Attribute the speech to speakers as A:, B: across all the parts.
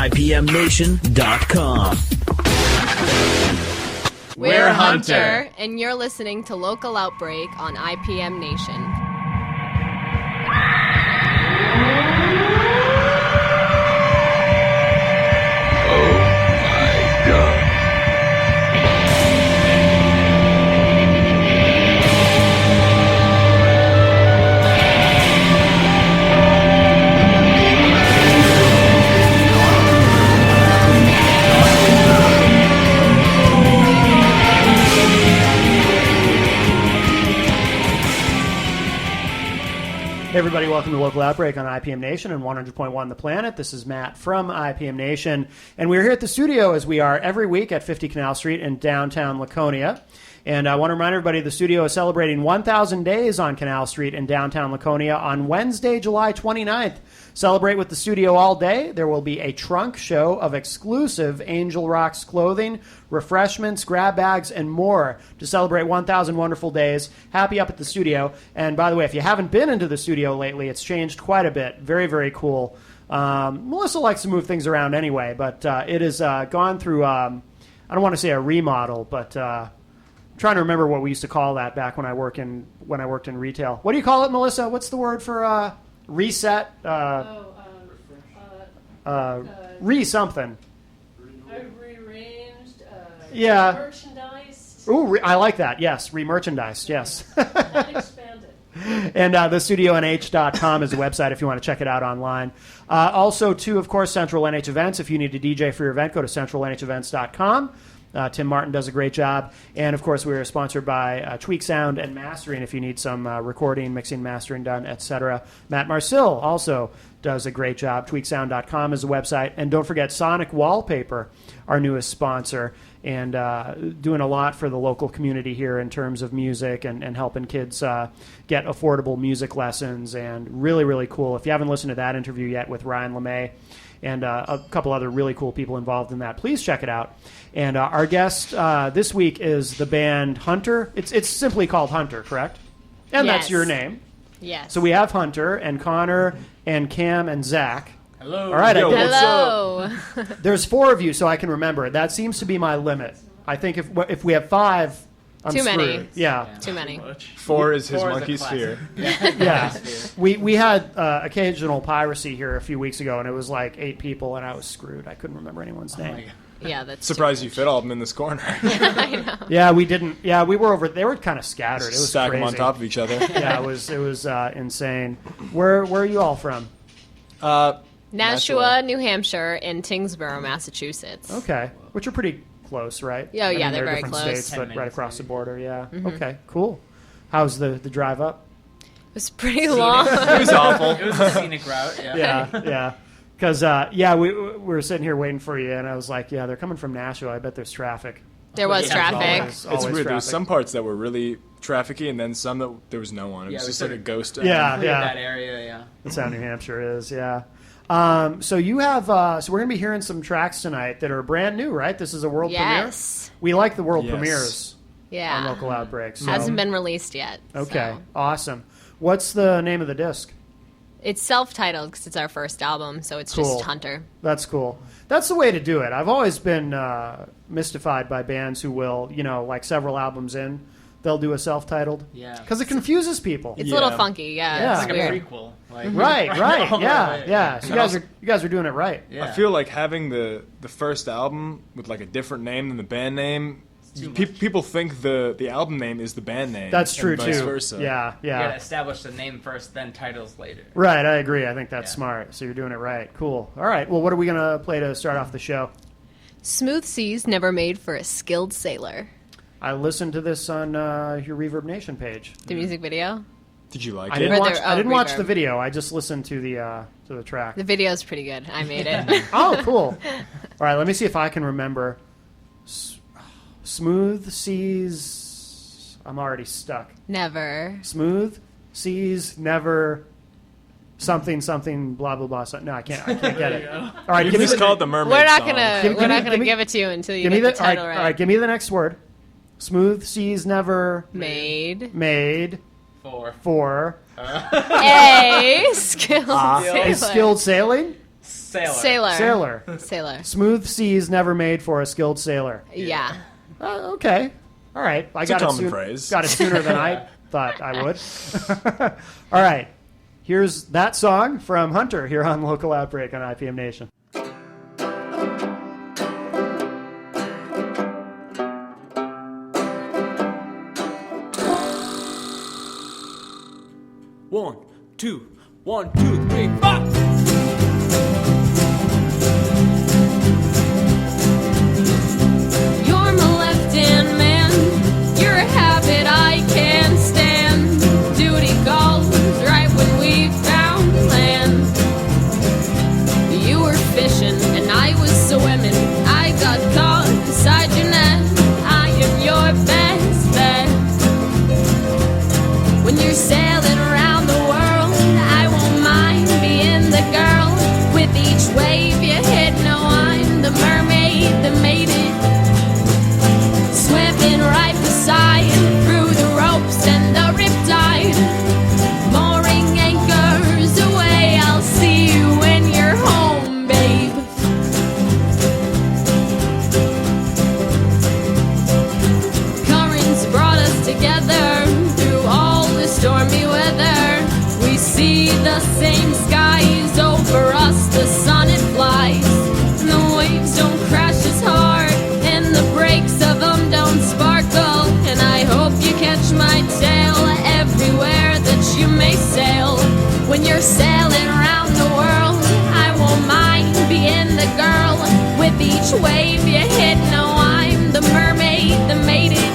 A: IPMNation.com.
B: We're Hunter, and you're listening to Local Outbreak on IPM Nation.
C: Hey everybody, welcome to Local Outbreak on IPM Nation and 100.1 The Planet. This is Matt from IPM Nation, and we're here at the studio as we are every week at 50 Canal Street in downtown Laconia. And I want to remind everybody the studio is celebrating 1,000 days on Canal Street in downtown Laconia on Wednesday, July 29th. Celebrate with the studio all day. There will be a trunk show of exclusive Angel Rocks clothing, refreshments, grab bags, and more to celebrate 1,000 wonderful days. Happy up at the studio. And by the way, if you haven't been into the studio lately, it's changed quite a bit. Very, very cool. Melissa likes to move things around anyway, but it has gone through, I don't want to say a remodel, but I'm trying to remember what we used to call that back when I worked in retail. What do you call it, Melissa? What's the word for reset? Re-something.
D: Rearranged.
C: Yeah.
D: Merchandised.
C: Ooh, I like that. Yes, re-merchandised. Yes.
D: And expanded.
C: And thestudionh.com is the website if you want to check it out online. Also, too, of course, Central NH Events. If you need a DJ for your event, go to centralnhevents.com. Tim Martin does a great job. And, of course, we are sponsored by Tweak Sound and Mastering if you need some recording, mixing, mastering done, etc. Matt Marcil also does a great job. Tweaksound.com is the website. And don't forget Sonic Wallpaper, our newest sponsor, and doing a lot for the local community here in terms of music and helping kids get affordable music lessons. And really, really cool. If you haven't listened to that interview yet with Ryan LeMay, and a couple other really cool people involved in that, please check it out. And our guest this week is the band Hunter. It's simply called Hunter, correct? And
B: Yes.
C: that's your name.
B: Yes.
C: So we have Hunter and Connor and Cam and Zach.
E: Hello.
C: All right.
E: Yo,
B: Hello.
C: There's 4 of you, so I can remember it. That seems to be my limit. I think if we have 5, I'm
B: Too
C: screwed.
B: many.
C: Yeah.
B: Too many.
E: 4 is his
F: Four is a
E: monkey's
F: classic.
E: fear.
C: Yeah. We had occasional piracy here a few weeks ago, and it was like 8 people, and I was screwed. I couldn't remember anyone's name.
B: Yeah, that's
E: Surprised
B: too
E: you fit all of them in this corner.
B: I know.
C: Yeah, we didn't. Yeah, we were over. They were kind of scattered. It was
E: Stack
C: crazy.
E: them on top of each other.
C: Yeah, it was insane. Where are you all from?
B: Nashua, New Hampshire, and Tingsboro, Massachusetts.
C: Okay, which are pretty close, right?
B: Yeah, yeah, they're very
C: different
B: close.
C: states,
F: 10
C: but right
F: minutes,
C: across the
F: maybe.
C: border. Yeah.
B: Mm-hmm.
C: Okay, cool. How's the drive up?
B: It was pretty long.
E: It was awful.
F: It was a scenic route, yeah.
C: Yeah, yeah. Because we were sitting here waiting for you, and I was like, yeah, they're coming from Nashua. I bet there's traffic.
B: There was
F: Yeah,
B: traffic.
C: Always
E: It's weird. There was
C: traffic.
E: some parts that were really trafficky, and then some that there was no one. It
F: Yeah,
E: was
F: we
E: just
F: sort
E: like a
F: of-
E: ghost.
C: Yeah,
F: Cleared
C: yeah.
F: that area, yeah.
C: That's how New Hampshire is, yeah. So you have, so we're going to be hearing some tracks tonight that are brand new, right? This is a world
B: Yes.
C: premiere? We like the world
E: Yes.
C: premieres on
B: Yeah.
C: Local Outbreak. So.
B: Hasn't been released yet.
C: Okay,
B: so.
C: awesome. What's the name of the disc?
B: It's self-titled because it's our first album, so it's
C: Cool.
B: just Hunter.
C: That's cool. That's the way to do it. I've always been mystified by bands who will, like several albums in, they'll do a self-titled.
F: Yeah.
C: Because it confuses people.
B: It's
E: Yeah.
B: a little funky, yeah.
C: Yeah.
B: It's
F: It's like
B: weird.
F: a prequel. Like,
C: Right,
F: all the
C: yeah,
F: way.
C: yeah. So
E: And
C: you guys are doing it right.
F: Yeah.
E: I feel like having the first album with like a different name than the band name.
F: too much.
E: People think the album name is the band name.
C: That's true,
E: and vice
C: too.
E: versa.
C: Yeah,
F: You
C: yeah.
F: gotta establish the name first, then titles later.
C: Right, I agree. I think that's
F: Yeah.
C: smart. So you're doing it right. Cool. All right. Well, what are we going to play to start off the show?
B: Smooth seas never made for a skilled sailor.
C: I listened to this on your Reverb Nation page.
B: The music video.
E: Did you like
C: I
E: it?
C: didn't
B: Rather-
C: watch. I didn't watch
B: Reverb.
C: the video. I just listened to the track.
B: The video's pretty good. I made it.
C: Oh, cool. All right. Let me see if I can remember. Smooth seas. I'm already stuck.
B: Never.
C: Smooth seas never. Something blah blah blah. No, I can't get it. All right,
E: You
C: give me
E: just
C: the,
E: call it the Mermaid
B: We're not
E: song.
B: gonna.
C: Give-
B: we're
C: give
B: not
C: me-
B: gonna
C: give me-
B: give it to you until you
C: give me
B: get
C: the.
B: the
C: All right,
B: title
C: all right, give me the next word. Smooth seas never
B: Made
C: made
F: For
C: for
B: a skilled
C: a
B: sailor.
C: skilled sailing.
F: Sailor.
B: Sailor.
C: Smooth seas never made for a skilled sailor.
B: Yeah.
C: Okay. All right. I
E: It's a common phrase.
C: Got it sooner than I thought I would. All right. Here's that song from Hunter here on Local Outbreak on IPM Nation.
A: One, two, 1, 2, 3, 4.
B: You're my left-hand man. You're a habit I can't stand. Duty calls right when we found land. You were fishing and I was swimming. I got caught inside your net. I am your best bet. When you're sailing around the world, I won't mind being the girl. With each wave you hit, no, I'm the mermaid that made it. Swimming right beside, through the ropes and the riptide. Mooring anchors away, I'll see you when you're home, babe. Currents brought us together through all the stormy weather. We see the same skies over us, the sun it flies. And the waves don't crash as hard, and the breaks of them don't sparkle. And I hope you catch my tail everywhere that you may sail. When you're sailing around the world, I won't mind being the girl. With each wave you hit, no, I'm the mermaid that made it.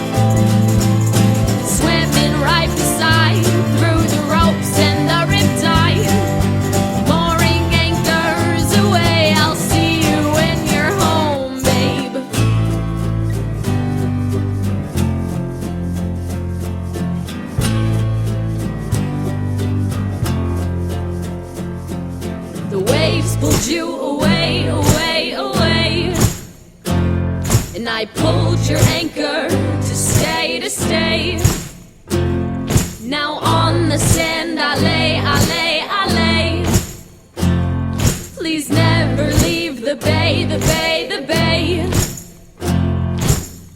B: Swimming right beside, through the ropes and the riptide. Mooring anchors away, I'll see you when you're home, babe. The waves pulled you away, away, away. And I pulled your anchor to stay, to stay. Now on the sand I lay, I lay, I lay. Please never leave the bay, the bay, the bay.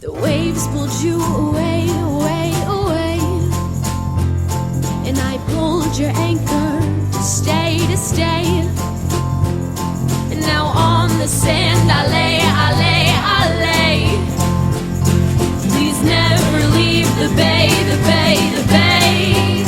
B: The waves pulled you away, away, away. And I pulled your anchor to stay, to stay. And now on the sand I lay, I lay, I lay. Please never leave the bay, the bay, the bay.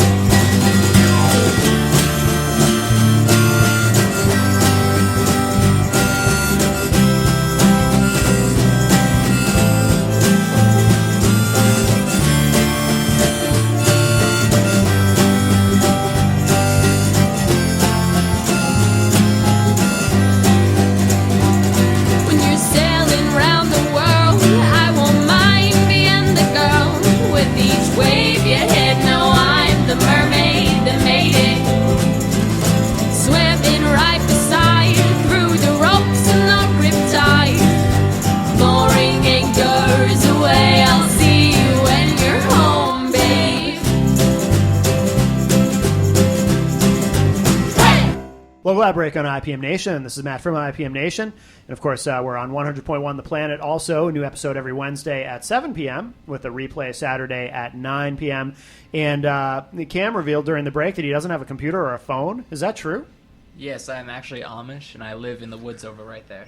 B: When you're sailing round the world, I won't mind being the girl. With each wave you hit, no, I'm the mermaid that made it. Swimming right beside, through the ropes and the riptide. Mooring anchors away, I'll see you when you're home, babe. Hey!
C: Local Outbreak on IPM Nation. This is Matt from IPM Nation. And, of course, we're on 100.1 The Planet. Also, a new episode every Wednesday at 7 p.m. with a replay Saturday at 9 p.m. And Cam revealed during the break that he doesn't have a computer or a phone. Is that true?
F: Yes, I'm actually Amish, and I live in the woods over right there.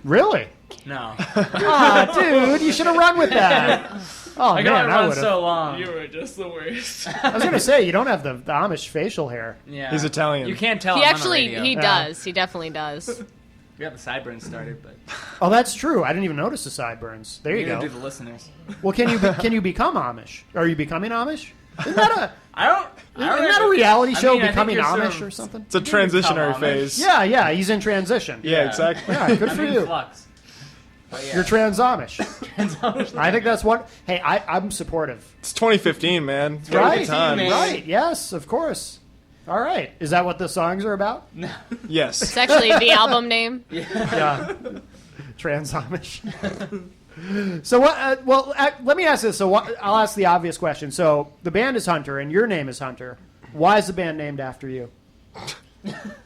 C: Really?
F: No.
C: Ah, dude, you should have run with that. Oh,
F: I
C: man,
F: got to
C: I
F: run
C: would have.
F: so long.
A: You were just the worst.
C: I was going to say, you don't have the Amish facial hair.
F: Yeah.
E: He's Italian.
F: You can't tell
B: He
F: I'm on the
B: actually,
F: radio.
B: he
C: Yeah.
B: does. He definitely does.
F: We got the sideburns started, but
C: Oh, that's true. I didn't even notice the sideburns. There you
F: neither
C: go.
F: do the listeners.
C: Well, can you become Amish? Are you becoming Amish? Isn't that
F: I don't
C: isn't that a reality show,
F: I think
C: Becoming
F: you're
C: Amish
F: sort of-
C: or something?
E: It's a transitionary
F: Amish.
E: phase.
C: Yeah, he's in transition.
E: Yeah, exactly.
C: Yeah, good
F: I'm
C: for
F: in
C: you.
F: flux. But yeah.
C: You're trans Amish. I think that's what. Hey, I'm supportive.
E: It's 2015, man. It's
C: Right,
E: good time.
F: man.
C: right? Yes, of course. All right. Is that what the songs are about?
E: Yes.
B: It's actually the album name.
C: Yeah. Trans Amish. So what? Let me ask this. So I'll ask the obvious question. So the band is Hunter, and your name is Hunter. Why is the band named after you?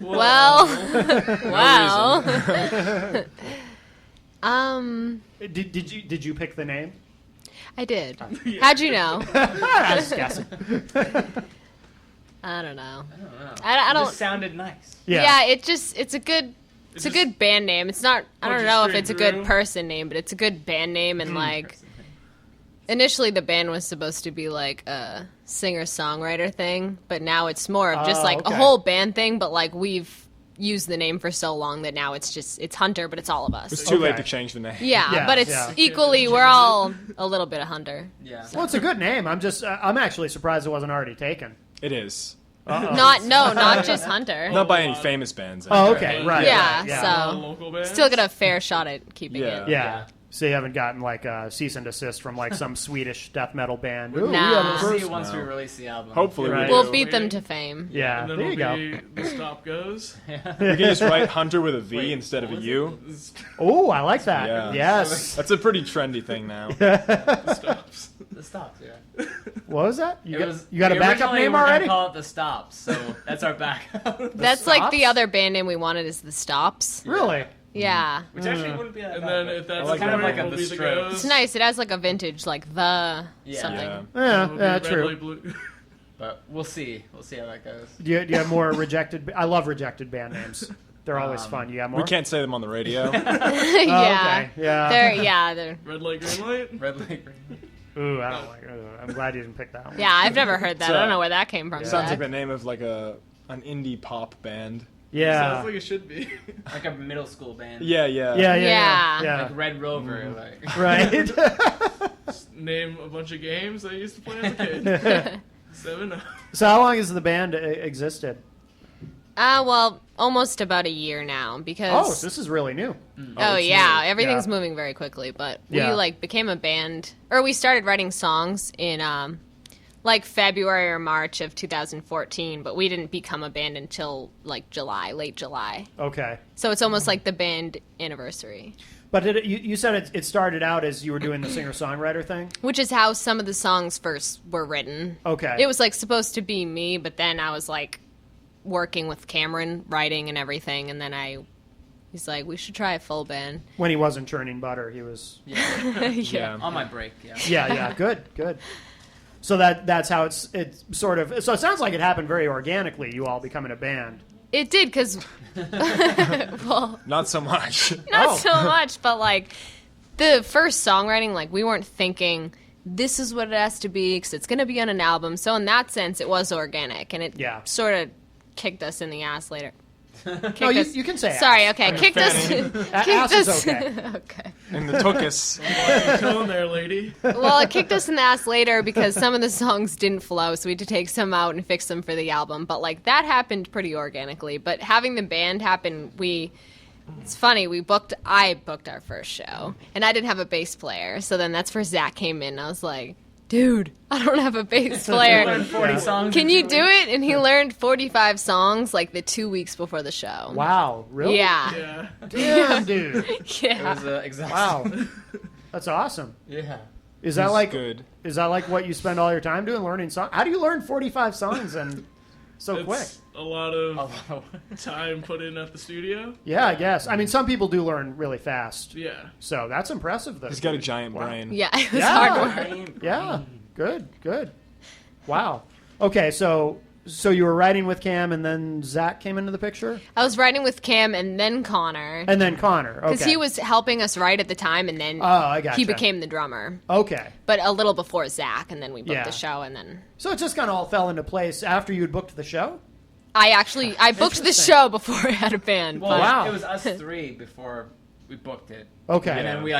B: Well,
C: Did you pick the name?
B: I did. How'd you know?
C: I was just guessing.
B: I don't know.
F: I don't know.
B: I
F: It
B: don't.
F: just sounded nice.
B: Yeah, it's a good. It's a good band name. It's not. I don't
A: punches
B: know if
A: straight
B: it's a good
A: through.
B: person name, but it's a good band name. And like, initially the band was supposed to be like a singer-songwriter thing, but now it's more of just like
C: okay.
B: a whole band thing. But like we've used the name for so long that now it's Hunter, but it's all of us.
E: It's too late
C: Okay.
E: to change the name.
B: Yeah, but it's
C: yeah.
B: equally we're all a little bit of Hunter.
F: Yeah.
C: Well, it's a good name. I'm actually surprised it wasn't already taken.
E: It is.
B: Not just Hunter.
E: Not by any famous bands.
C: Oh, okay, right.
B: Yeah,
C: right, yeah.
B: so
A: Local bands.
B: still get a fair shot at keeping
E: Yeah.
B: it.
C: Yeah. So you haven't gotten like a cease and desist from like some Swedish death metal band. Ooh, we
B: Nah.
C: have a
F: We'll
C: first-
F: see once we release the album.
E: Hopefully
C: Right.
E: we
B: We'll
E: do.
B: beat them to fame.
C: Yeah,
A: And then
C: there you go.
A: the stop goes.
E: You can just write Hunter with a V instead of a U.
C: Oh, I like that.
E: Yeah.
C: Yes.
E: That's a pretty trendy thing now.
A: Stops.
F: The Stops, yeah.
C: What was that? You
F: It
C: got,
F: was,
C: you got a
F: we
C: backup
F: originally
C: name
F: were gonna
C: already?
F: Call it the Stops, so that's our backup.
B: That's like the
C: Stops?
B: other band name we wanted is the Stops.
C: Really?
B: Yeah.
F: Which actually wouldn't be that
A: And
F: bad.
A: then
F: but
A: if that's
E: like
A: the
E: that.
A: point,
F: Kind of like
A: we'll
F: a
A: be
F: The
A: the
F: Strokes.
A: goes.
B: It's nice. It has like a vintage, like the
F: Yeah.
B: something.
E: Yeah.
C: Yeah,
A: We'll be
C: yeah,
A: red,
C: true.
A: light, blue.
F: But we'll see. We'll see how that goes.
C: Do you have more rejected? I love rejected band names. They're always fun. You got more?
E: We can't say them on the radio.
B: yeah.
C: okay. Yeah.
B: They're
A: Red light, green light.
F: Red light, green light.
C: Ooh, I don't like it. I'm glad you didn't pick that one.
B: yeah. I've never heard that.
E: So-
B: I don't know where that came from.
E: Sounds like
B: Zach.
E: the name of like an indie pop band.
C: Yeah.
A: Sounds like it should be.
F: Like a middle school band.
E: Yeah, yeah.
B: Yeah.
F: Like Red Rover. Like.
C: Right.
A: Name a bunch of games I used to play as a kid. 7
C: So how long has the band existed?
B: Well, almost about a year now
C: Oh,
B: because.
C: this is really new.
B: Oh
E: it's
B: yeah,
E: new.
B: everything's
C: Yeah.
B: moving very quickly. But
C: Yeah.
B: we like became a band, or we started writing songs in like February or March of 2014. But we didn't become a band until like late July.
C: Okay.
B: So it's almost like the band anniversary,
C: But you said it started out as you were doing the singer-songwriter thing?
B: which is how some of the songs first were written.
C: Okay.
B: It was like supposed to be me, but then I was like working with Cameron, writing and everything, and then he's like, we should try a full band.
C: When he wasn't churning butter, he was...
E: Yeah.
F: On my break, yeah.
C: Yeah, good. So that's how it's sort of... So it sounds like it happened very organically, you all becoming a band.
B: It did, because, well,
E: Not so much.
B: not
C: Oh.
B: so much, but like the first songwriting, like we weren't thinking this is what it has to be because it's going to be on an album. So in that sense, it was organic, and it
C: Yeah.
B: sort of kicked us in the ass later.
C: No, you can say
B: Sorry,
C: ass.
B: okay, kicked us.
C: Ass is okay.
B: Okay.
E: And the Tookus.
A: Tone there, lady.
B: Well, it kicked us in the ass later because some of the songs didn't flow, so we had to take some out and fix them for the album. But like that happened pretty organically. But having the band happen, it's funny. I booked our first show, and I didn't have a bass player. So then that's where Zach came in. I was like, dude, I don't have a bass player.
F: Learned 40 songs.
B: Can you do it? And he learned 45 songs like the 2 weeks before the show.
C: Wow, really?
B: Yeah.
A: Yeah.
C: Damn, dude.
F: It
B: Yeah.
F: was exhausting.
C: Wow. That's awesome.
F: Yeah.
C: Is that like
E: good?
C: Is that like what you spend all your time doing, learning songs? How do you learn 45 songs and so quick?
A: It's a lot of time put in at the studio.
C: Yeah, I guess. I mean, some people do learn really fast.
A: Yeah.
C: So that's impressive, though.
E: He's got a giant brain.
B: Yeah, it was
C: Yeah.
B: hard work.
C: Yeah, good. Wow. Okay, so you were writing with Cam, and then Zach came into the picture,
B: I was writing with Cam and then Connor.
C: and then Connor.
B: Because
C: Okay.
B: he was helping us write at the time, and then
C: I gotcha.
B: he became the drummer.
C: Okay.
B: But a little before Zach, and then we booked
C: Yeah.
B: the show, and then
C: So it just kind of all fell into place after you had booked the show.
B: I booked the
C: Interesting.
B: show before I had a band.
F: Well,
B: but-
C: Wow.
F: it was us three before we booked it.
C: Okay.
F: And then we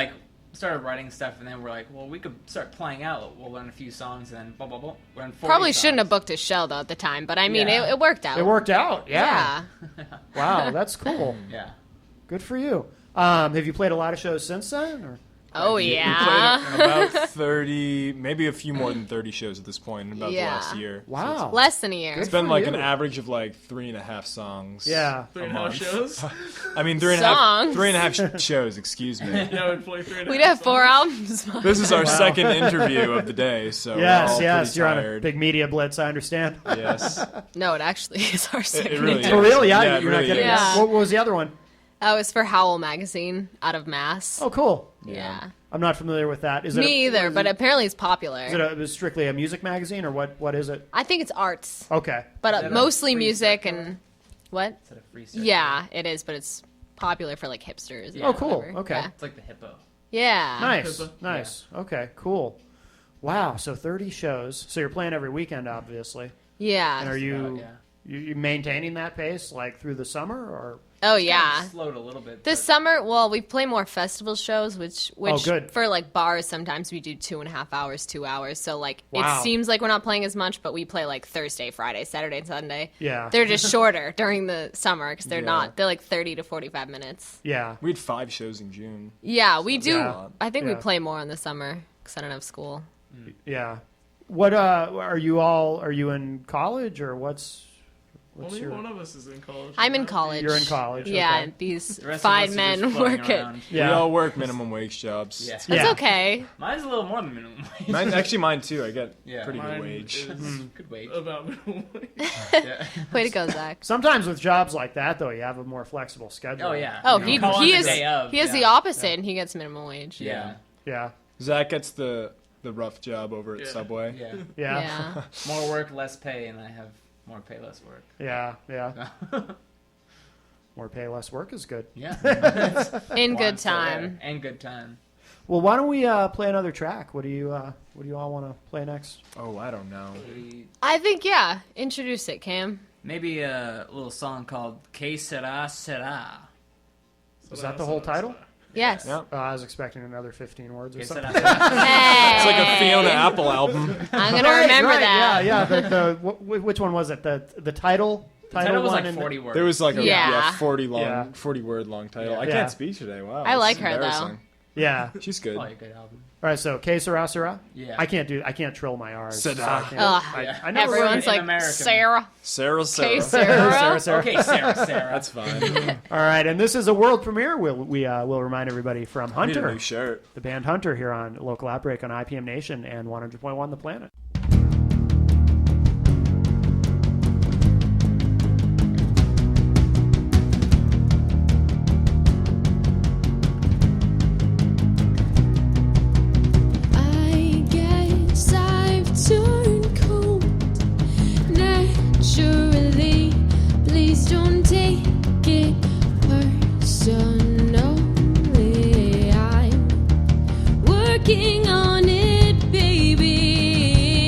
F: started writing stuff, and then we're like, well, we could start playing out. We'll learn a few songs, and then blah blah blah. Learn 40
B: Probably
F: songs.
B: shouldn't have booked his show though at the time, but I mean
F: Yeah.
B: it worked out.
C: It worked out. Yeah.
B: Yeah.
C: Wow, that's cool.
F: Yeah.
C: Good for you. Have you played a lot of shows since then? Or?
B: Oh,
E: We
B: yeah.
E: played about 30, maybe a few more than 30 shows at this point in about the
B: Yeah.
E: last year.
C: Wow.
B: Less than a year.
E: It's been
C: for
E: like
C: you.
E: an average of like 3.5 songs.
C: Yeah.
A: 3.5
E: month.
A: shows.
E: I mean, 3.5
B: Songs?
E: 3.5 shows, excuse me.
A: Yeah, we'd play 3.5
B: We'd have 4
A: songs.
B: albums.
E: This is our second interview of the day, so we're
C: Yes,
E: all
C: yes.
E: pretty
C: You're on a
E: tired.
C: big media blitz, I understand.
E: Yes.
B: No, it actually is our second.
E: really is.
C: Oh, really? Yeah,
E: Yeah, it
C: you're not
E: really
C: kidding.
B: is. Yeah.
C: What was the other one?
B: That was for Howl magazine out of Mass.
C: Oh, cool.
B: Yeah.
C: I'm not familiar with that. Is it
B: Me either, but apparently it's popular.
C: is it strictly a music magazine, or what is it?
B: I think it's arts,
C: Okay.
B: but
F: Is that a
B: mostly
F: free
B: music
F: circle?
B: and what?
F: Is that a free circle?
B: Yeah, it is, but it's popular for like hipsters. and
C: Oh, cool.
B: whatever.
C: Okay.
B: Yeah.
F: It's like the hippo.
B: Yeah.
C: Nice.
A: Pippa.
C: Nice. Okay, cool. Wow, so 30 shows. So you're playing every weekend, obviously.
B: Yeah.
C: And are you
F: Yeah.
C: you maintaining that pace like through the summer, or?
B: Oh
F: Kinda
B: yeah.
F: slowed a little bit.
B: This
F: but-
B: summer, well, we play more festival shows, which
C: Oh, good.
B: for like bars, sometimes we do 2.5 hours, 2 hours. So like
C: Wow.
B: it seems like we're not playing as much, but we play like Thursday, Friday, Saturday, and Sunday.
C: Yeah.
B: They're just shorter during the summer because they're
E: Yeah.
B: not. They're like 30 to 45 minutes.
C: Yeah.
E: We had 5 shows in June.
B: Yeah, we do.
C: Yeah.
B: I think we
C: Yeah.
B: play more in the summer because I don't have school.
C: Yeah. What are you in college, or what's
A: Only
C: your
A: one of us is in college.
B: I'm in
A: right?
B: college.
C: You're in college.
B: Yeah,
C: Okay.
B: these
F: The rest of
B: fine
F: us are
B: men
F: just floating
B: work it.
F: around.
C: Yeah.
E: We all work minimum wage jobs.
F: Yeah.
B: That's
C: Yeah.
B: okay.
F: Mine's a little more than minimum wage.
E: Actually, mine too. I get
F: Yeah.
E: pretty good
A: Mine
E: wage.
A: is
F: Good wage.
A: about minimum wage.
F: Yeah.
B: Way to go, Zach.
C: Sometimes with jobs like that, though, you have a more flexible schedule.
F: Oh yeah.
B: Oh,
F: You
B: he
F: call on
B: he
F: the
B: is
F: day of,
B: he is the
F: yeah.
B: opposite, and he gets minimum wage.
F: Yeah.
C: Yeah.
E: Zach gets the rough job over at
A: Yeah.
E: Subway.
F: Yeah.
C: Yeah.
B: Yeah.
F: More work, less pay, and I have more pay, less work.
C: Yeah. Yeah. More pay, less work is good.
F: Yeah.
B: In
F: Why
B: good
F: I'm still there.
B: time.
F: And good time.
C: Well, why don't we play another track? What do you all want to play next?
E: Oh, I don't know.
B: I think yeah. Introduce it, Cam.
F: Maybe a little song called Que Sera Sera.
C: Is that the whole title?
B: Yes.
E: Yeah.
C: I was expecting another 15 words or
F: Que
C: something.
F: Sera Sera.
B: Hey.
E: It's like a Fiona Apple album.
B: I'm gonna remember
C: Right,
B: that.
C: Yeah, yeah. Which one was it? The title?
F: The title was
C: one
F: like
C: and
F: 40 words.
E: There was like a
B: Yeah.
E: 40
C: Yeah.
E: 40 word long title.
F: Yeah.
E: I
C: Yeah.
E: can't speak today. Wow.
B: I like
E: it's
B: her, though.
E: embarrassing.
C: Yeah.
E: She's good.
F: Probably a good album.
C: All right. So, Que Sera Sera?
F: Yeah.
C: I can't trill my R's.
E: Sera.
C: so I can't-
B: Ugh.
C: I never
B: Everyone's
F: in
B: like
F: American.
B: Sarah.
E: Sarah.
B: Okay,
C: Sarah,
B: Sarah.
C: Sarah.
F: Okay, Sarah, Sarah.
E: That's fine.
C: All right, and this is a world premiere. We'll remind everybody from
E: I need a
C: Hunter,
E: new shirt.
C: the band Hunter, here on Local Outbreak on IPM Nation and 100.1 The Planet.
B: I guess I've turned cold naturally. Please don't take it personally. I'm working on it, baby.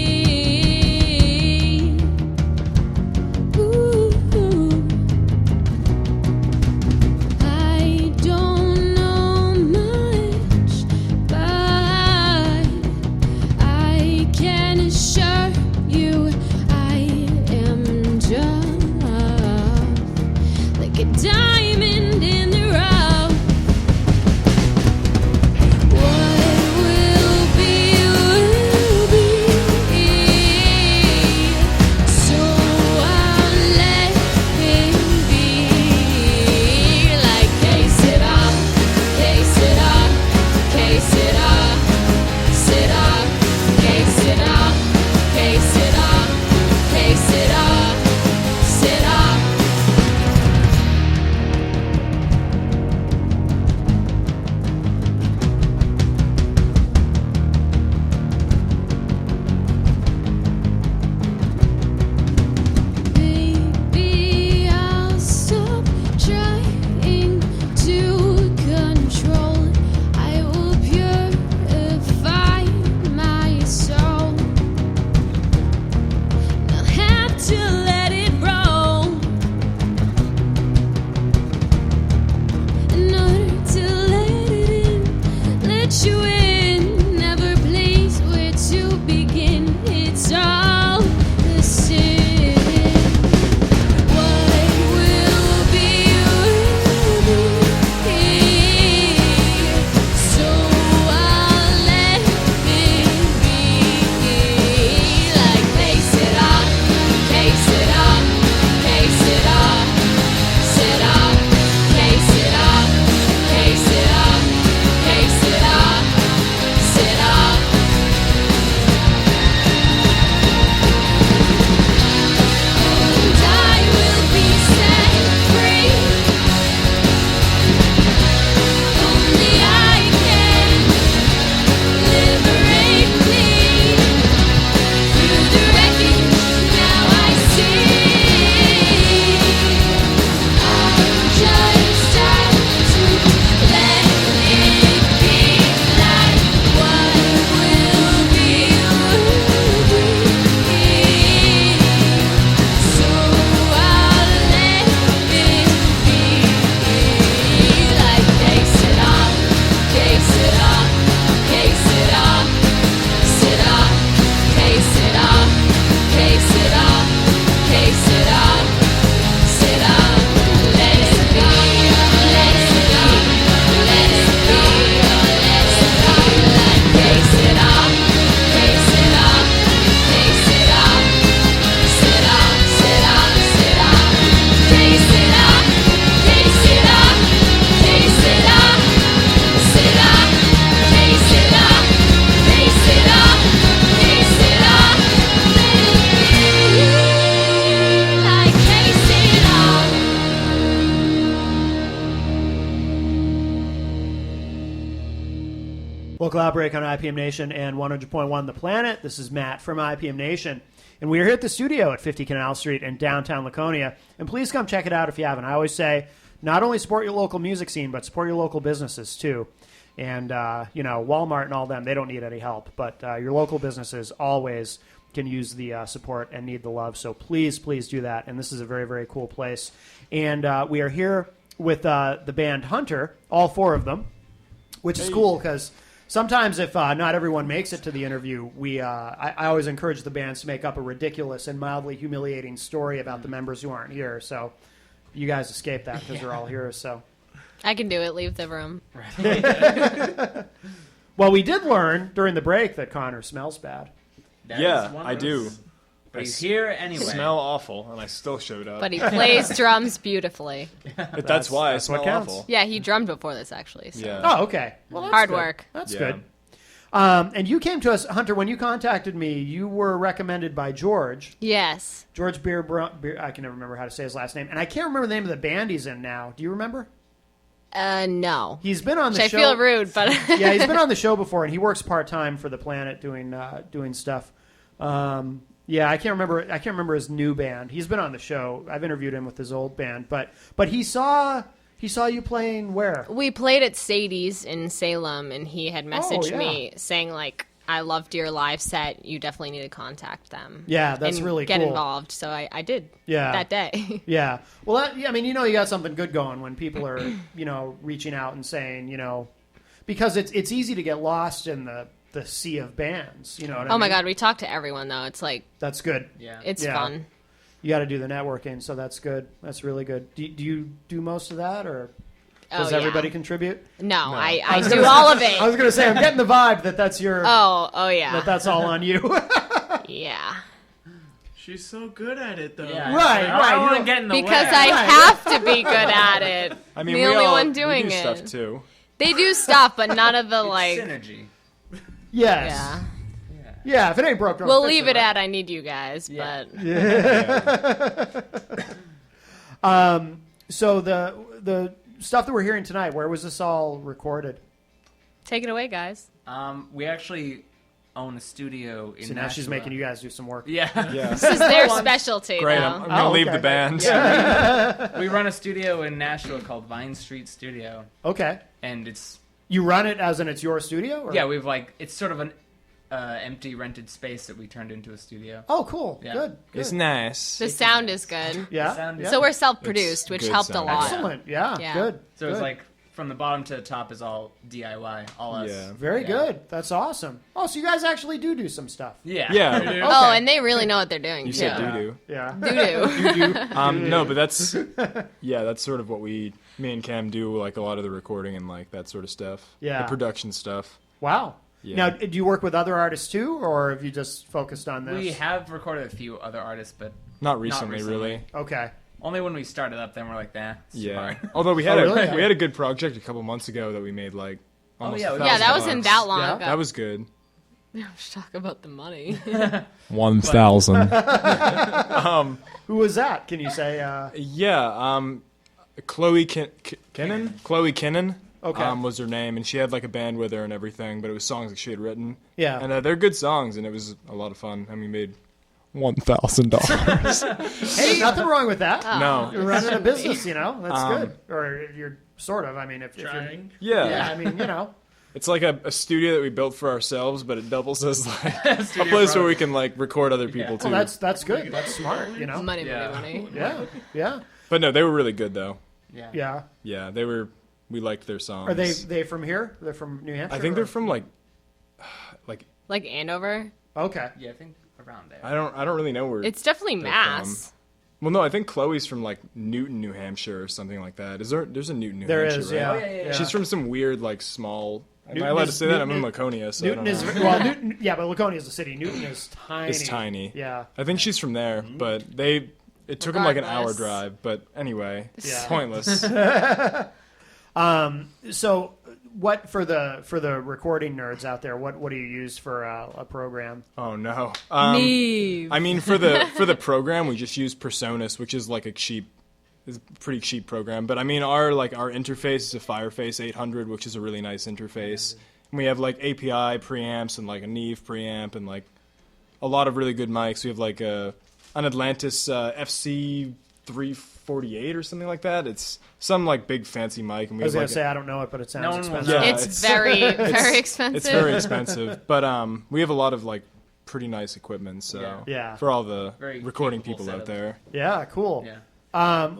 C: Local Outbreak on IPM Nation and 100.1 The Planet. This is Matt from IPM Nation. And we are here at the studio at 50 Canal Street in downtown Laconia. And please come check it out if you haven't. I always say, not only support your local music scene, but support your local businesses too. And, Walmart and all them, they don't need any help. But your local businesses always can use the support and need the love. So please, please do that. And this is a very, very cool place. And we are here with the band Hunter, all four of them, which is cool because sometimes if not everyone makes it to the interview, I always encourage the bands to make up a ridiculous and mildly humiliating story about the members who aren't here. So you guys escape that because they're all here. So
G: I can do it. Leave the room.
C: Well, we did learn during the break that Connor smells bad.
F: That
E: Yeah,
F: is one
E: I
F: of
E: do.
F: those. But he's here anyway.
E: Smell awful, and I still showed up.
G: But he plays drums beautifully.
E: That's why I
C: that's what
E: smell
C: counts.
E: awful.
G: Yeah, he drummed before this, actually. So.
E: Yeah.
C: Oh, okay. Well, that's
G: Hard
C: good.
G: work.
C: That's
E: Yeah.
C: good. And you came to us, Hunter, when you contacted me, you were recommended by George.
G: Yes.
C: George Beer, I can never remember how to say his last name. And I can't remember the name of the band he's in now. Do you remember?
G: No.
C: He's been on the
G: Which
C: show.
G: I feel rude, but
C: Yeah, he's been on the show before, and he works part-time for the Planet doing stuff. Yeah, I can't remember his new band. He's been on the show. I've interviewed him with his old band, but he saw you playing where?
G: we played at Sadie's in Salem, and he had messaged
C: yeah.
G: me saying, like, I loved your live set. You definitely need to contact them.
C: Yeah, that's
G: and
C: really
G: get
C: cool.
G: involved. So I did
C: Yeah.
G: that day.
C: Yeah. Well, you got something good going when people are, reaching out and saying, because it's easy to get lost in the sea of bands. You know what I mean?
G: Oh, my God. We talked to everyone, though. It's like,
C: That's good.
F: Yeah.
G: it's
C: Yeah.
G: fun.
C: You got to do the networking, so that's good. That's really good. Do you do most of that, or does
G: Oh,
C: everybody
G: yeah.
C: contribute?
G: No, I
C: was
G: do
C: gonna
G: all of
C: I
G: it.
C: was going to say, I'm getting the vibe that that's your
G: Oh, yeah.
C: that's all on you.
G: Yeah.
A: She's so good at it, though.
F: Yeah.
C: Right,
F: I
C: right,
F: don't want
C: you
F: to get in the
G: Because
F: way.
G: I
C: Right.
G: have to be good at it.
E: I mean,
G: the
E: we
G: only
E: all
G: one
E: we
G: doing
E: do
G: it.
E: stuff too.
G: They do stuff, but none of the,
F: It's
G: like,
F: synergy.
C: Yes.
G: yeah.
C: Yeah, if it ain't broke, don't
G: We'll
C: fix
G: leave it
C: right?
G: at I need you guys,
F: Yeah.
G: but
C: So the stuff that we're hearing tonight, where was this all recorded?
G: take it away, guys.
F: We actually own a studio in
C: So now she's
F: Nashua.
C: making you guys do some work.
F: Yeah.
E: Yeah.
G: This is their specialty,
E: Great.
G: though.
E: I'm gonna leave
C: okay.
E: the band.
F: We run a studio in Nashua called Vine Street Studio,
C: Okay.
F: and it's
C: You run it as in it's your studio? Or?
F: yeah, it's sort of an empty rented space that we turned into a studio.
C: Oh, cool.
F: Yeah.
C: Good.
E: It's nice.
G: The sound is good.
C: Yeah.
F: The sound is-
C: yeah.
G: So we're self-produced,
E: It's
G: which
E: good
G: helped a
E: sound.
G: lot.
C: Excellent. Yeah.
G: Yeah.
C: Good.
F: So it's
C: Good.
F: like from the bottom to the top is all DIY, all us.
E: Yeah.
C: Very
F: Yeah.
C: good. That's awesome. Oh, so you guys actually do some stuff.
F: Yeah.
E: Yeah.
A: Dude.
G: Oh, and they really know what they're doing,
E: You
G: too.
E: said doo-doo.
C: Yeah.
G: Doo-doo.
E: No, but that's that's sort of what me and Cam do, like a lot of the recording and like that sort of stuff.
C: Yeah.
E: The production stuff.
C: Wow.
E: Yeah.
C: Now, do you work with other artists too, or have you just focused on this?
F: We have recorded a few other artists, but
E: Not recently,
F: recently.
E: really.
C: Okay.
F: only when we started up, then we're like, nah, it's too
E: Yeah.
F: hard.
E: Although we had
C: Oh, really?
E: we had a good project a couple months ago that we made like almost
F: yeah, we-
G: Yeah, that
E: $1,000.
G: wasn't that long
C: Yeah.
G: ago.
E: That was good.
G: Let's talk about the money.
E: 1,000.
C: Who was that? Can you say?
E: Yeah, Chloe Kinnan? Chloe Kinnan
C: Okay.
E: was her name, and she had like a band with her and everything, but it was songs that she had written.
C: Yeah.
E: And they're good songs, and it was a lot of fun. And we made $1,000.
C: Hey, nothing wrong with that.
E: No.
C: You're running a business, That's
E: Um,
C: good. Or you're sort of. I mean, if you're,
A: Trying.
C: yeah, I mean,
E: It's like a studio that we built for ourselves, but it doubles as like a place where we can like record other people too.
C: well, that's good. That's smart.
G: Money,
F: Yeah.
G: money.
C: Yeah. Yeah.
E: But no, they were really good though.
F: Yeah.
C: Yeah.
E: Yeah, they were. We liked their songs.
C: Are they from here? They're from New Hampshire.
E: I think
C: or-
E: they're from like
G: Like Andover?
C: Okay.
F: Yeah, I think around there.
E: I don't really know where.
G: It's definitely
E: They're
G: Mass.
E: Well, no, I think Chloe's from like Newton, New Hampshire, or something like that. There's a Newton, New
C: There
E: Hampshire,
C: is.
E: right?
C: Yeah.
F: Oh, yeah.
E: She's from some weird like small. Am I
C: Newton
E: allowed to
C: is-
E: say that? I'm in
C: Newton-
E: Laconia, so
C: Newton
E: I
C: is
E: don't know.
C: well. Newton, yeah, but Laconia is a city. Newton is tiny.
E: It's tiny.
C: Yeah.
E: I think she's from there, but it took them like an hour
G: Regardless.
E: drive. But anyway,
C: Yeah.
E: pointless.
C: So, what for the recording nerds out there? What do you use for a program?
E: Oh no.
G: Neve.
E: I mean, for the program, we just use Personas, which is like a pretty cheap program. But I mean, our interface is a Fireface 800, which is a really nice interface. We have like API preamps and like a Neve preamp and like a lot of really good mics. We have like an Atlantis FC 348 or something like that. It's some like big fancy mic. And we
C: I was
E: have
C: going
E: like
C: to say, I don't know it, but it sounds
F: No one will
C: expensive.
F: know.
E: Yeah,
G: It's very, very expensive.
E: It's very expensive, but we have a lot of like pretty nice equipment. So
C: Yeah.
E: for all the
F: Very
E: recording
F: capable
E: people out
F: setup.
E: there.
C: Yeah, cool.
F: Yeah.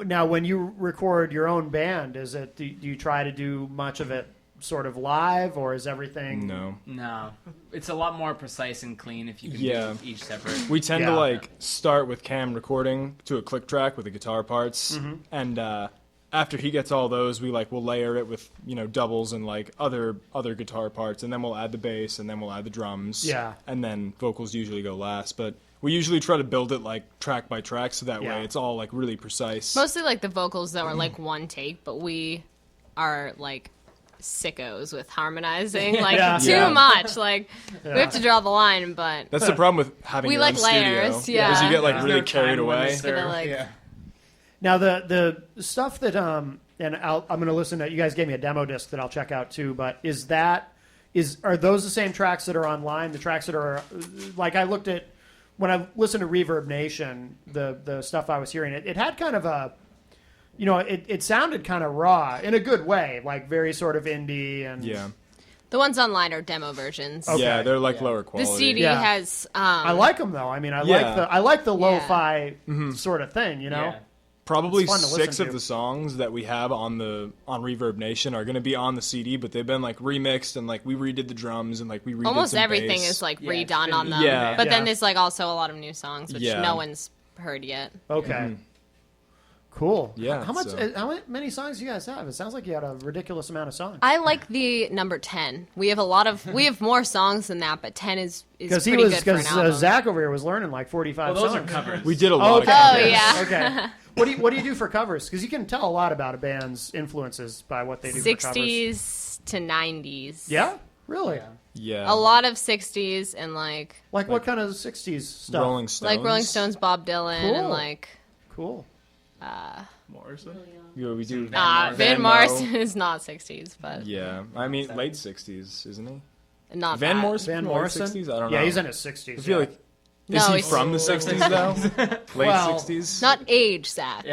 C: Now, when you record your own band, do you try to do much of it sort of live, or is everything?
F: No, it's a lot more precise and clean if you can
E: Yeah.
F: do each separate.
E: We tend
C: Yeah.
E: to like start with Cam recording to a click track with the guitar parts, and after he gets all those, we'll layer it with doubles and like other guitar parts, and then we'll add the bass, and then we'll add the drums.
C: Yeah.
E: And then vocals usually go last, but we usually try to build it like track by track, so that
C: Yeah.
E: way it's all like really precise.
G: Mostly like the vocals though are like one take, but we are like sickos with harmonizing like
C: Yeah.
G: too
E: Yeah.
G: much. Like we have to draw the line, but
E: That's the problem with having
G: We
E: your
G: like
E: own
G: layers,
E: studio,
G: yeah.
E: is you get like
F: There's
E: really
F: no
E: carried
F: time
E: away.
F: limits or-
G: Gonna, like-
F: yeah.
C: Now the stuff that I'm going to listen to. You guys gave me a demo disc that I'll check out too. But are those the same tracks that are online? The tracks that are like I looked at when I listened to Reverb Nation, the stuff I was hearing, it had kind of a, it sounded kind of raw in a good way, like very sort of indie and
E: Yeah.
G: the ones online are demo versions.
C: Okay.
E: Yeah, they're like lower
G: The
E: quality.
G: CD
C: Yeah.
G: has
C: I like them though. I mean, I
E: Yeah.
C: like the lo-fi sort of thing,
F: Yeah.
E: Probably
C: It's fun to
E: 6
C: listen
E: of
C: to.
E: the songs that we have on Reverb Nation are going to be on the CD, but they've been like remixed and like we redid the drums and like we redid
G: almost
E: some
G: everything
E: bass.
G: is like
F: Yeah, it's
G: redone
F: been-
G: on them.
E: Yeah.
G: But then
C: Yeah.
G: there's like also a lot of new songs which
E: Yeah.
G: no one's heard yet.
C: Okay. Cool.
E: Yeah,
C: How much?
E: so-
C: How many songs do you guys have? It sounds like you had a ridiculous amount of songs.
G: I like the number 10. We have we have more songs than that, but 10 is
C: Because
G: pretty good for an album.
C: Zach over here was learning like 45
F: Well, those
C: songs.
F: are covers.
E: We did a
C: Oh,
E: lot
C: okay.
E: of
G: Oh,
E: covers.
G: yeah.
C: Okay. What do you do for covers? Because you can tell a lot about a band's influences by what they do for covers.
G: 60s to 90s.
C: Yeah. Really?
F: Yeah.
E: Yeah.
G: A lot of 60s and like
C: Like what kind of 60s stuff?
E: Rolling Stones.
G: like Rolling Stones, Bob Dylan,
C: Cool.
G: and like
C: Cool.
A: Morrison.
E: Yeah, we do.
G: Van
E: Van
G: Morrison
E: Mo.
G: is not 60s, but
E: Yeah, I mean late 60s, isn't he?
G: not
E: Van
G: that.
E: Morrison.
C: Van
E: late
C: Morrison?
E: 60s. I don't know.
C: Yeah, he's in his 60s.
E: I feel like.
G: No,
E: Is he
G: he's-
E: from the 60s though? Late
C: Well,
E: 60s.
G: Not age, Zach.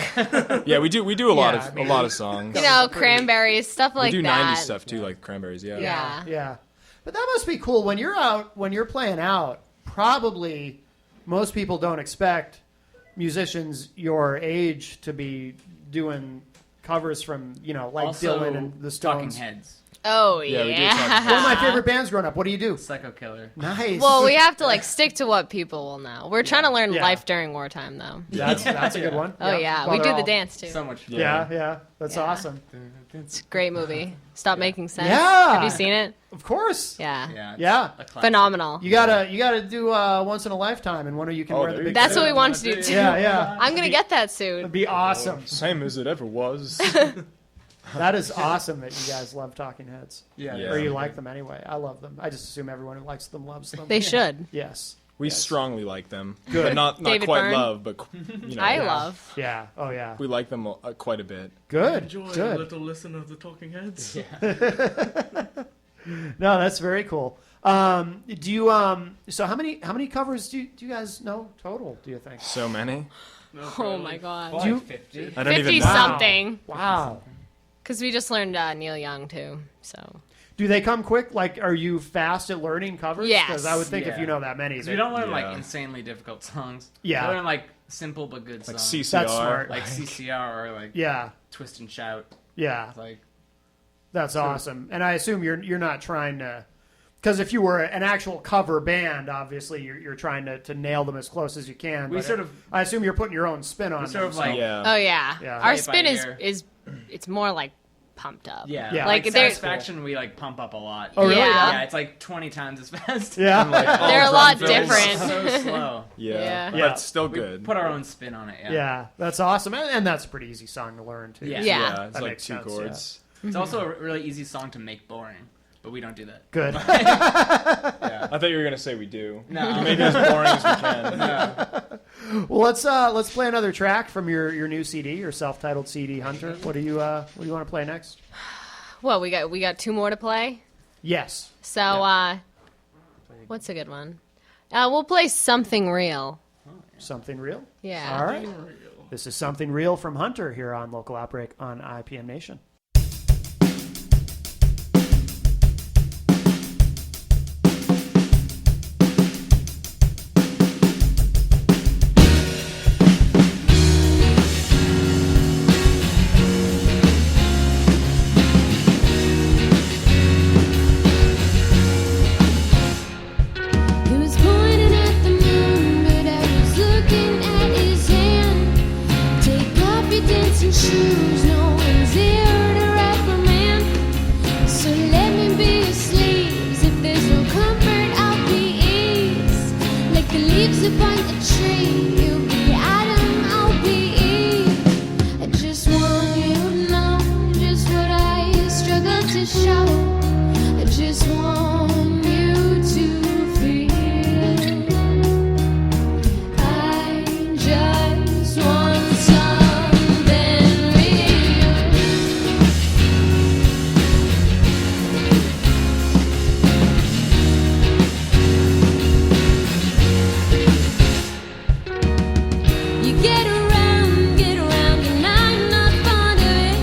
E: Yeah, we do a lot
C: Yeah,
E: of
C: I mean-
E: a lot of songs.
G: You know, Cranberries, stuff like
E: we do
G: that.
E: 90s stuff too, like Cranberries. Yeah.
G: Yeah.
C: Yeah. But that must be cool. When you're playing out, probably most people don't expect musicians your age to be doing covers from, like
F: Also,
C: Dylan and the
F: Talking
C: Stones.
F: Heads.
G: Oh,
E: Yeah, we do
G: yeah.
E: talk-
C: One of my favorite bands growing up. What do you do?
F: Psycho Killer.
C: Nice.
G: Well, we have to like stick to what people will know. We're trying to learn
C: Yeah.
G: life during wartime, though.
C: That's a good one.
G: Oh yeah,
C: Well,
G: we
C: they're
G: do the
C: all-
G: dance too.
F: So much fun.
C: Yeah. That's
G: Yeah.
C: awesome.
G: It's a great movie. Stop making sense.
C: Yeah.
G: Have you seen it?
C: Of course.
G: Yeah.
F: Yeah. it's
C: Yeah.
F: a classic.
G: Phenomenal.
C: You gotta do once in a lifetime, and one of you can
E: Oh,
C: wear the
E: there
C: big.
E: you
G: That's
C: suit.
G: what we want to do too.
C: Yeah.
G: I'm gonna get that soon.
C: It'd be awesome.
E: Same as it ever was.
C: That is awesome that you guys love Talking Heads.
F: Yeah.
E: Yeah.
C: Or you like them anyway. I love them. I just assume everyone who likes them loves them.
G: They should.
C: Yes.
E: We strongly like them,
C: Good.
E: but not
G: David
E: quite
G: Byrne.
C: Mm-hmm.
E: love, but
G: I
C: Yeah.
G: love.
C: Yeah. Oh yeah.
E: we like them quite a bit.
C: Good.
A: Enjoy a
C: Good.
A: little listen of the Talking Heads.
C: No, that's very cool. Do you So how many covers do you guys know total? Do you think?
E: So many.
A: No,
G: Oh
A: probably.
G: my god.
F: Like
C: You-
F: 50.
E: I don't
G: 50
E: even know.
G: something.
C: Wow.
G: Because we just learned Neil Young too. So
C: Do they come quick? Like, are you fast at learning covers?
G: Yes.
C: Because I would think if
F: Yeah.
C: you know that many,
F: So we don't learn
E: Yeah.
F: like insanely difficult songs.
C: Yeah.
F: We learn like simple but good
E: Like
F: songs.
E: CCR.
C: That's smart.
F: Like CCR or like
C: Yeah.
F: Twist and Shout.
C: Yeah.
F: It's like
C: That's awesome. And I assume you're not trying to, because if you were an actual cover band, obviously you're trying to nail them as close as you can.
F: We
C: but
F: sort of-
C: I assume you're putting your own spin on
F: we
C: them.
F: sort of
C: so-
F: like
E: Yeah.
G: oh yeah,
C: Yeah.
G: our
F: Play it by
G: spin
F: ear.
G: is it's more like pumped up.
F: yeah,
C: Yeah.
G: Like,
F: like
G: they're-
F: Satisfaction we like pump up a lot.
C: Oh, really?
G: Yeah.
F: Yeah, it's like 20 times as fast.
C: Yeah.
G: They're a
E: All
G: lot
E: drum fills.
G: different.
F: So slow.
E: Yeah.
G: Yeah.
E: But
C: Yeah.
E: it's still
F: We
E: good.
F: put our own spin on it. Yeah.
C: Yeah, that's awesome. And that's a pretty easy song to learn, too.
F: Yeah.
G: Yeah.
E: It's
C: That
E: like
C: makes
E: 2
C: sense,
E: chords.
F: It's also a really easy song to make boring, but we don't do that.
C: Good.
F: Yeah.
E: I thought you were gonna say we do.
F: No.
E: Make it as boring as we can.
F: No.
C: Well, let's play another track from your new CD, your self-titled CD, Hunter. What do you want to play next?
G: Well, we got 2 more to play.
C: Yes.
G: So, what's a good one? We'll play Something Real.
C: Something real?
G: Yeah.
C: All right. This is Something Real from Hunter here on Local Outbreak on IPM Nation.
B: He was pointing at the moon, but I was looking at his hand. Take off your dancing shoes, no one's here to reprimand. So let me be your sleeves. If there's no comfort, I'll be ease. Like the leaves upon the tree, you'll be Adam, I'll be Eve. I just want you to know just what I struggle to show. I just want you to feel. I just want something real. You get around, and I'm not fond of it.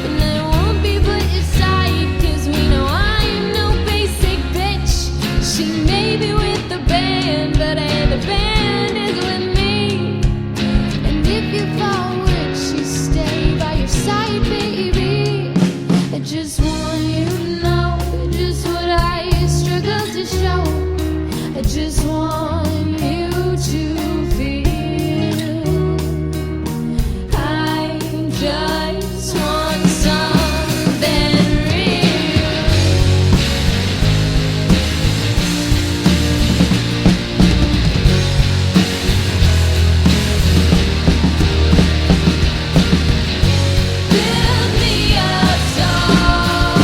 B: And I won't be put aside, 'cause we know I am no basic bitch. She may be with the band, but the band is with me. And if you forward, she stay by your side, baby. I just want you to know just what I struggle to show. I just want you to feel. I just want something real. Build me a song.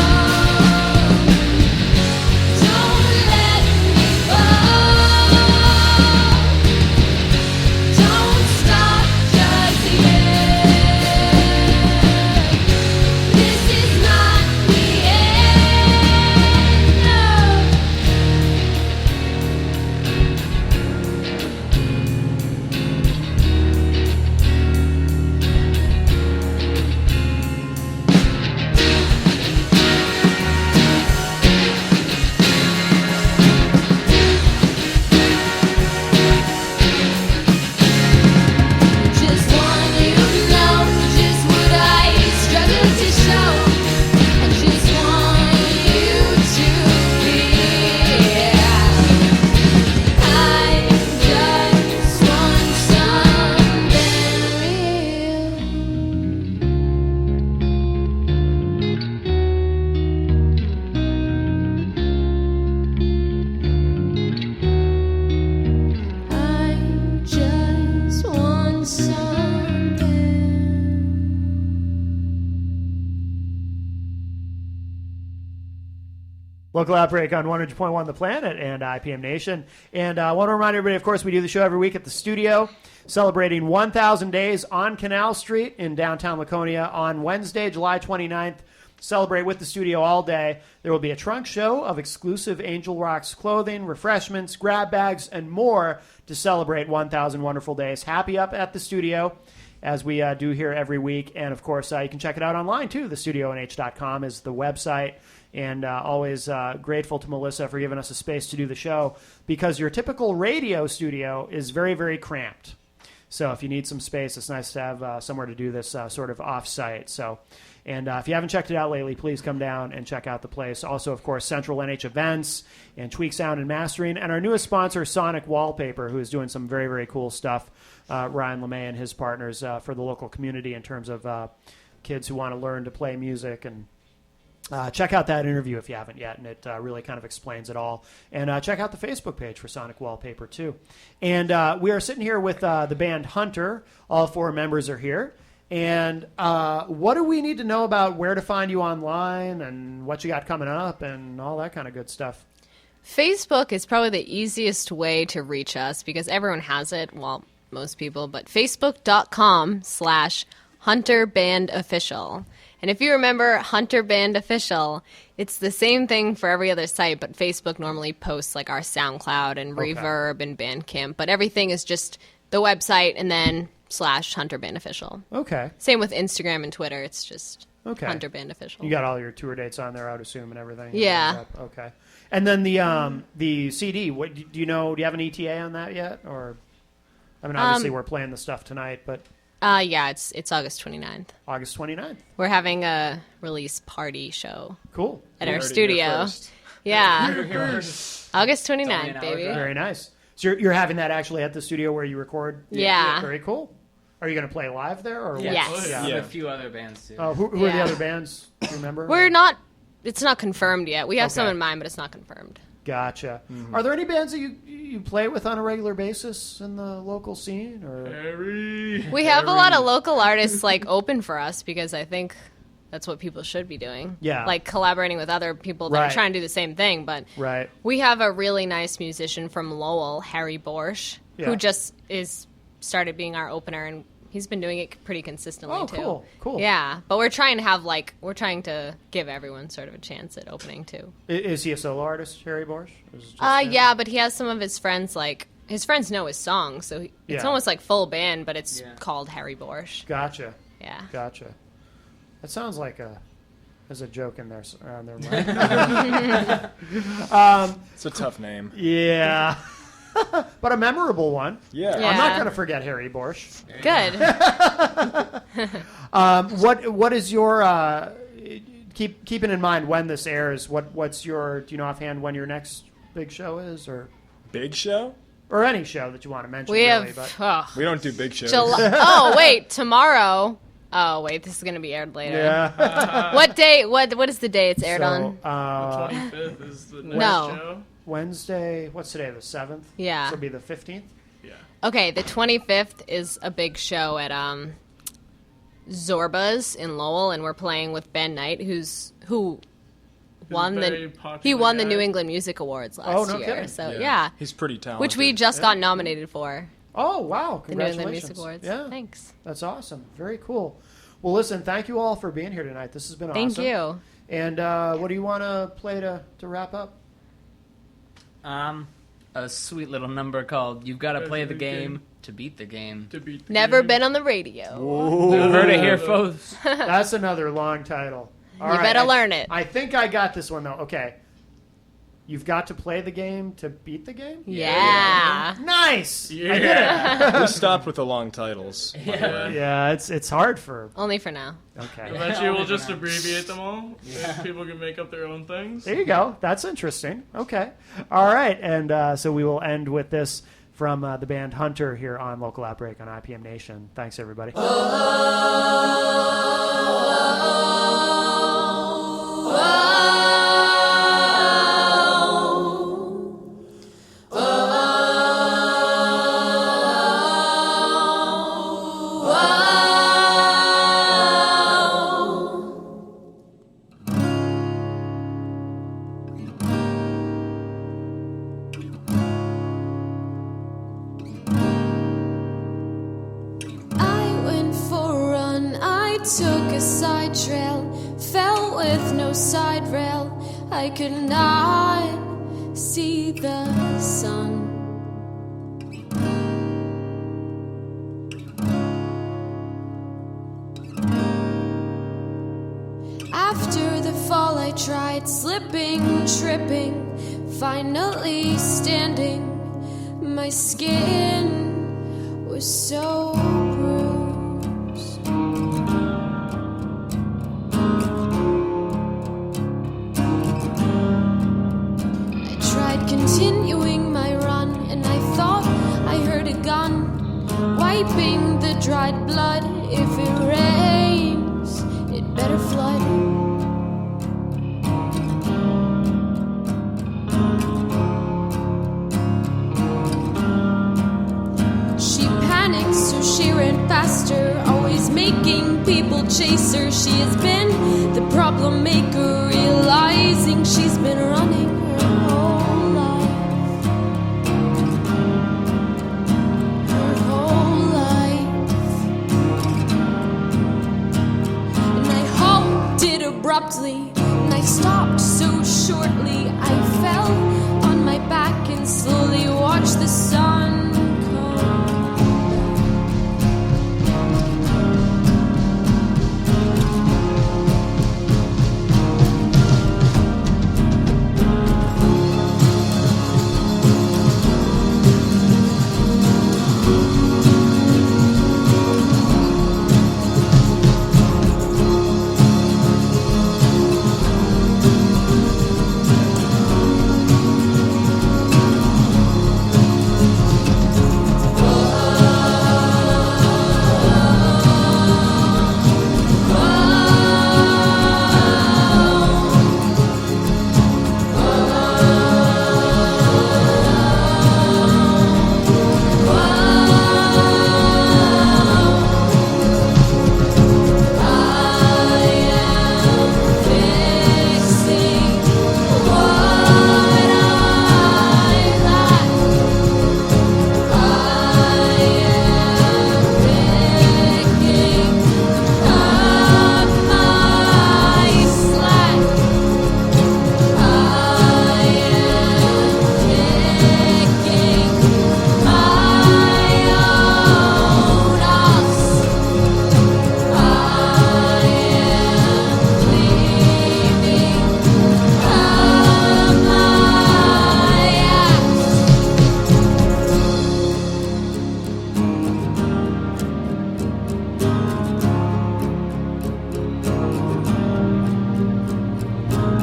B: Don't let me fall. Don't stop just yet. This is not the end. No. Just want you to know just what I struggle to show. I just want you to feel. I just want something real. I just want something.
C: Local Outbreak on 100.1 The Planet and IPM Nation. And I want to remind everybody, of course, we do the show every week at the studio, celebrating 1,000 days on Canal Street in downtown Laconia on Wednesday, July 29th. Celebrate with the studio all day. There will be a trunk show of exclusive Angel Rocks clothing, refreshments, grab bags, and more to celebrate 1,000 wonderful days. Happy up at the studio, as we do here every week. And, of course, you can check it out online, too. TheStudioNH.com is the website. And always grateful to Melissa for giving us a space to do the show, because your typical radio studio is very, very cramped. So if you need some space, it's nice to have somewhere to do this sort of off-site. So, and if you haven't checked it out lately, please come down and check out the place. Also, of course, Central NH Events and Tweak Sound and Mastering. And our newest sponsor, Sonic Wallpaper, who is doing some very, very cool stuff. Ryan LeMay and his partners for the local community in terms of kids who want to learn to play music. And check out that interview if you haven't yet, and it really kind of explains it all. And check out the Facebook page for Sonic Wallpaper, too. And we are sitting here with the band Hunter. All four members are here. And what do we need to know about where to find you online and what you got coming up and all that kind of good stuff?
G: Facebook is probably the easiest way to reach us because everyone has it. Well, most people, but facebook.com/HunterBandOfficial. And if you remember Hunter Band Official, it's the same thing for every other site, but Facebook normally posts like our SoundCloud and Reverb and Bandcamp, but everything is just the website and then / Hunter Band Official.
C: Okay.
G: Same with Instagram and Twitter. It's just
C: Okay.
G: Hunter Band Official.
C: You got all your tour dates on there, I would assume, and everything.
G: Yeah.
C: Okay. And then the CD. What do you know? Do you have an ETA on that yet? Or, I mean, obviously we're playing the stuff tonight, but
G: Yeah, it's August 29th.
C: August 29th.
G: We're having a release party show
C: Cool.
G: at our
E: Heard it here
G: studio.
E: first.
G: Yeah,
F: It's
G: August
F: only an
G: 29th,
F: hour
G: baby.
F: drive.
C: Very nice. So you're having that actually at the studio where you record?
G: Yeah.
C: Very cool. Are you going to play live there? Or
F: Yeah.
G: Yes.
A: Oh, yeah.
F: With
E: Yeah.
F: a few other bands too.
C: Oh, who are the
G: Yeah.
C: other bands? Do you remember?
G: It's not confirmed yet. We have some
C: Okay.
G: in mind, but it's not confirmed.
C: Gotcha. Are there any bands that you play with on a regular basis in the local scene? Or
A: Harry.
G: We have a lot of local artists like open for us because I think that's what people should be doing.
C: Yeah.
G: Like collaborating with other people that
C: Right.
G: are trying to do the same thing. But
C: right?
G: we have a really nice musician from Lowell, Harry Borsch,
C: Yeah.
G: who just started being our opener, and he's been doing it pretty consistently
C: Oh,
G: too.
C: cool.
G: Yeah, but we're trying to give everyone sort of a chance at opening too.
C: Is he a solo artist, Harry Borsch? Or is it just him?
G: Yeah, but he has some of his friends, like his friends know his songs, so it's
C: Yeah.
G: almost like full band, but it's
F: Yeah.
G: called Harry Borsch.
C: Gotcha.
G: Yeah.
C: Gotcha. That sounds like there's a joke in there around there.
E: It's a tough name.
C: Yeah. But a memorable one.
E: Yeah.
G: Yeah.
C: I'm not going to forget Harry Borsch.
G: Good.
C: What is your keeping in mind when this airs? What's your, do you know offhand when your next big show is, or
E: Big show?
C: any show that you want to mention?
G: We
C: really,
G: have
C: but,
E: We don't do big shows.
G: Oh wait, tomorrow. Oh wait, this is gonna be aired later.
C: yeah.
G: What day? What is the day it's aired on?
A: 25th is the next
G: No.
A: show.
C: Wednesday. What's today? The 7th.
G: Yeah.
C: So it'll be the 15th.
A: Yeah.
G: Okay, the 25th is a big show at Zorba's in Lowell, and we're playing with Ben Knight, who won
A: very
G: the
A: popular guy.
G: New England Music Awards last
C: Oh, no
G: year.
C: kidding.
G: So
E: Yeah.
G: yeah,
E: He's pretty talented.
G: which we just got nominated for
C: Oh wow!
G: the New England
C: Congratulations.
G: Music Awards.
C: Yeah.
G: Thanks.
C: That's awesome. Very cool. Well, listen, thank you all for being here tonight. This has been awesome.
G: Thank you.
C: And what do you want to play to wrap up?
F: A sweet little number called "You've Got to Play the Game to Beat the Game."
A: To beat the
G: Never
A: game.
G: been on the radio.
F: You've heard it here, folks.
C: That's another long title. All
G: You
C: right,
G: better learn it.
C: I think I got this one, though. Okay. You've got to play the game to beat the game?
G: Yeah.
C: Nice!
A: Yeah.
C: I did it.
E: We stopped with the long titles. by the way.
C: Yeah, it's hard for...
G: Only for now.
C: Okay.
A: Eventually, we'll
F: Only
A: just
F: for now.
A: abbreviate them all. And people can make up their own things.
C: There you go. That's interesting. Okay. All right. And so we will end with this from the band Hunter here on Local Outbreak on IPM Nation. Thanks, everybody.
B: I went for a run, I took a side trail, fell with no side rail. I could not see the sun. After the fall, I tried slipping, tripping, finally standing. My skin was so bruised. I tried continuing my run, and I thought I heard a gun wiping the dried blood. If it rains, it better flood. She panicked, so she ran faster, always making people chase her. She has been the problem maker, realizing she's been running her whole life. Her whole life. And I halt wisely, and I stopped so shortly. I fell on my back and slowly watched the sun come.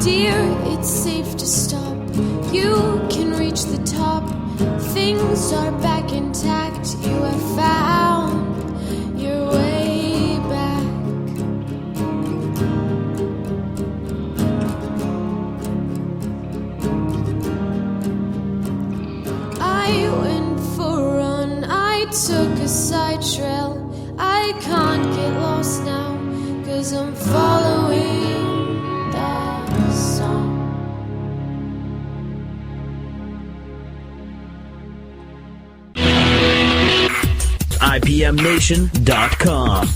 B: Dear, it's safe to stop. You can reach the top. Things are back intact. You have found your way back. I went for a run. I took a side trail. I can't get lost now, 'cause I'm following the sun.
H: IPMNation.com.